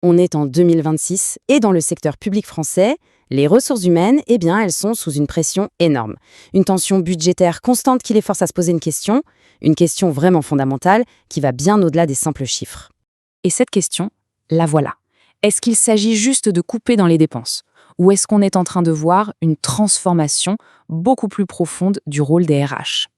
On est en 2026 et dans le secteur public français, les ressources humaines, elles sont sous une pression énorme. Une tension budgétaire constante qui les force à se poser une question vraiment fondamentale qui va bien au-delà des simples chiffres. Et cette question, la voilà. Est-ce qu'il s'agit juste de couper dans les dépenses? Ou est-ce qu'on est en train de voir une transformation beaucoup plus profonde du rôle des RH?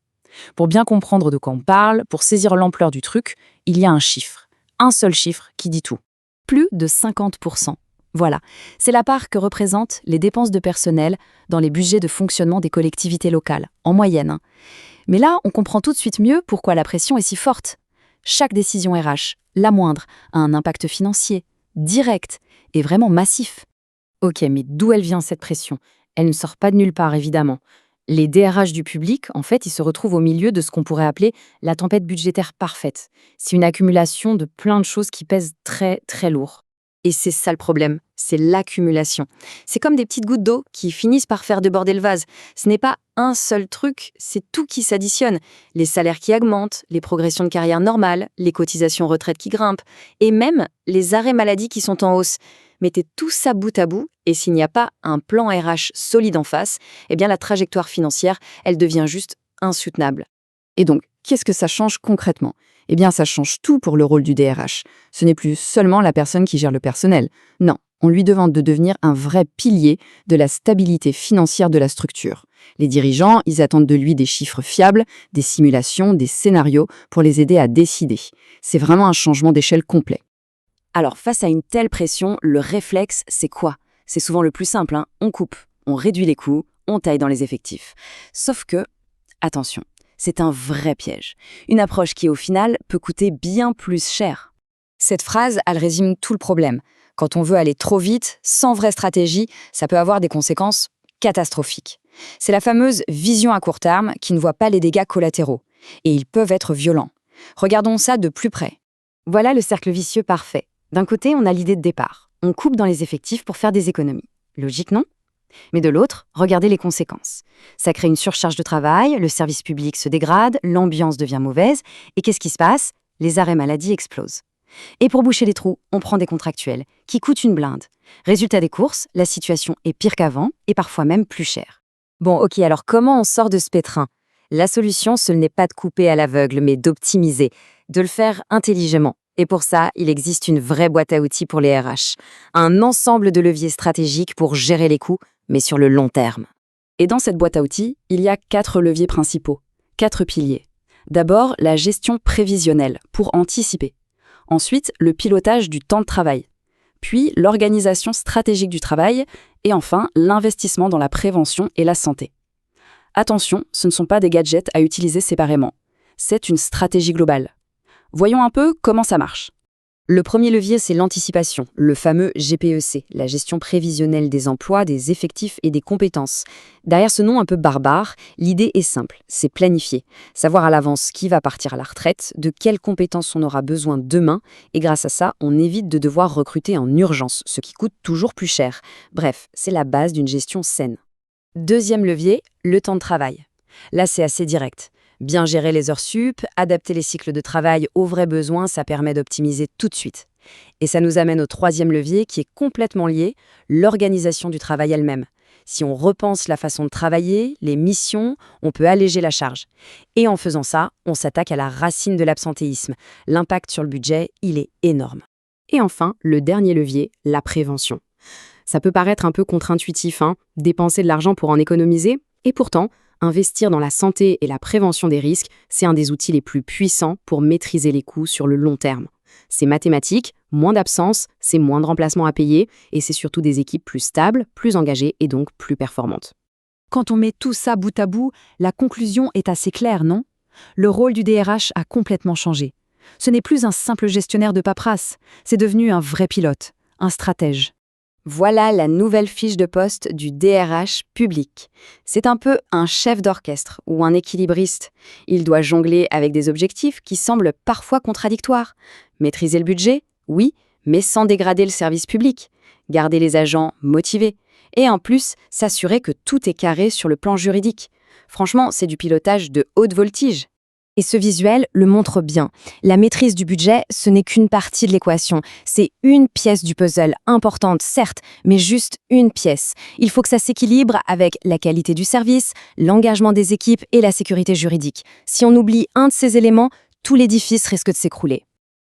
Pour bien comprendre de quoi on parle, pour saisir l'ampleur du truc, il y a un chiffre. Un seul chiffre qui dit tout. Plus de 50%. Voilà, c'est la part que représentent les dépenses de personnel dans les budgets de fonctionnement des collectivités locales, en moyenne. Mais là, on comprend tout de suite mieux pourquoi la pression est si forte. Chaque décision RH, la moindre, a un impact financier, direct et vraiment massif. Ok, mais d'où elle vient cette pression? Elle ne sort pas de nulle part, évidemment. Les DRH du public, en fait, ils se retrouvent au milieu de ce qu'on pourrait appeler la tempête budgétaire parfaite. C'est une accumulation de plein de choses qui pèsent très, très lourd. Et c'est ça le problème, c'est l'accumulation. C'est comme des petites gouttes d'eau qui finissent par faire déborder le vase. Ce n'est pas un seul truc, c'est tout qui s'additionne. Les salaires qui augmentent, les progressions de carrière normales, les cotisations retraite qui grimpent, et même les arrêts maladie qui sont en hausse. Mettez tout ça bout à bout, et s'il n'y a pas un plan RH solide en face, la trajectoire financière, elle devient juste insoutenable. Et donc, qu'est-ce que ça change concrètement? Ça change tout pour le rôle du DRH. Ce n'est plus seulement la personne qui gère le personnel. Non, on lui demande de devenir un vrai pilier de la stabilité financière de la structure. Les dirigeants, ils attendent de lui des chiffres fiables, des simulations, des scénarios pour les aider à décider. C'est vraiment un changement d'échelle complet. Alors, face à une telle pression, le réflexe, c'est quoi? C'est souvent le plus simple, on coupe, on réduit les coûts, on taille dans les effectifs. Sauf que, attention, c'est un vrai piège. Une approche qui, au final, peut coûter bien plus cher. Cette phrase, elle résume tout le problème. Quand on veut aller trop vite, sans vraie stratégie, ça peut avoir des conséquences catastrophiques. C'est la fameuse vision à court terme qui ne voit pas les dégâts collatéraux. Et ils peuvent être violents. Regardons ça de plus près. Voilà le cercle vicieux parfait. D'un côté, on a l'idée de départ. On coupe dans les effectifs pour faire des économies. Logique, non? Mais de l'autre, regardez les conséquences. Ça crée une surcharge de travail, le service public se dégrade, l'ambiance devient mauvaise, et qu'est-ce qui se passe? Les arrêts maladie explosent. Et pour boucher les trous, on prend des contractuels, qui coûtent une blinde. Résultat des courses, la situation est pire qu'avant, et parfois même plus chère. Bon, ok, alors comment on sort de ce pétrin? La solution, ce n'est pas de couper à l'aveugle, mais d'optimiser, de le faire intelligemment. Et pour ça, il existe une vraie boîte à outils pour les RH. Un ensemble de leviers stratégiques pour gérer les coûts, mais sur le long terme. Et dans cette boîte à outils, il y a 4 leviers principaux, 4 piliers. D'abord, la gestion prévisionnelle, pour anticiper. Ensuite, le pilotage du temps de travail. Puis, l'organisation stratégique du travail. Et enfin, l'investissement dans la prévention et la santé. Attention, ce ne sont pas des gadgets à utiliser séparément. C'est une stratégie globale. Voyons un peu comment ça marche. Le premier levier, c'est l'anticipation, le fameux GPEC, la gestion prévisionnelle des emplois, des effectifs et des compétences. Derrière ce nom un peu barbare, l'idée est simple, c'est planifier, savoir à l'avance qui va partir à la retraite, de quelles compétences on aura besoin demain, et grâce à ça, on évite de devoir recruter en urgence, ce qui coûte toujours plus cher. Bref, c'est la base d'une gestion saine. Deuxième levier, le temps de travail. Là, c'est assez direct. Bien gérer les heures sup, adapter les cycles de travail aux vrais besoins, ça permet d'optimiser tout de suite. Et ça nous amène au troisième levier qui est complètement lié, l'organisation du travail elle-même. Si on repense la façon de travailler, les missions, on peut alléger la charge. Et en faisant ça, on s'attaque à la racine de l'absentéisme. L'impact sur le budget, il est énorme. Et enfin, le dernier levier, la prévention. Ça peut paraître un peu contre-intuitif, dépenser de l'argent pour en économiser, et pourtant, investir dans la santé et la prévention des risques, c'est un des outils les plus puissants pour maîtriser les coûts sur le long terme. C'est mathématique, moins d'absence, c'est moins de remplacements à payer, et c'est surtout des équipes plus stables, plus engagées et donc plus performantes. Quand on met tout ça bout à bout, la conclusion est assez claire, non? Le rôle du DRH a complètement changé. Ce n'est plus un simple gestionnaire de paperasse, c'est devenu un vrai pilote, un stratège. Voilà la nouvelle fiche de poste du DRH public. C'est un peu un chef d'orchestre ou un équilibriste. Il doit jongler avec des objectifs qui semblent parfois contradictoires. Maîtriser le budget, oui, mais sans dégrader le service public. Garder les agents motivés. Et en plus, s'assurer que tout est carré sur le plan juridique. Franchement, c'est du pilotage de haute voltige. Et ce visuel le montre bien. La maîtrise du budget, ce n'est qu'une partie de l'équation. C'est une pièce du puzzle, importante certes, mais juste une pièce. Il faut que ça s'équilibre avec la qualité du service, l'engagement des équipes et la sécurité juridique. Si on oublie un de ces éléments, tout l'édifice risque de s'écrouler.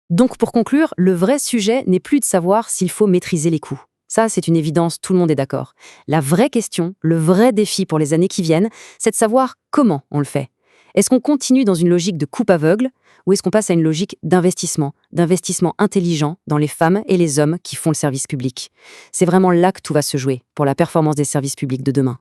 Donc pour conclure, le vrai sujet n'est plus de savoir s'il faut maîtriser les coûts. Ça, c'est une évidence, tout le monde est d'accord. La vraie question, le vrai défi pour les années qui viennent, c'est de savoir comment on le fait. Est-ce qu'on continue dans une logique de coupe aveugle ou est-ce qu'on passe à une logique d'investissement intelligent dans les femmes et les hommes qui font le service public? C'est vraiment là que tout va se jouer pour la performance des services publics de demain.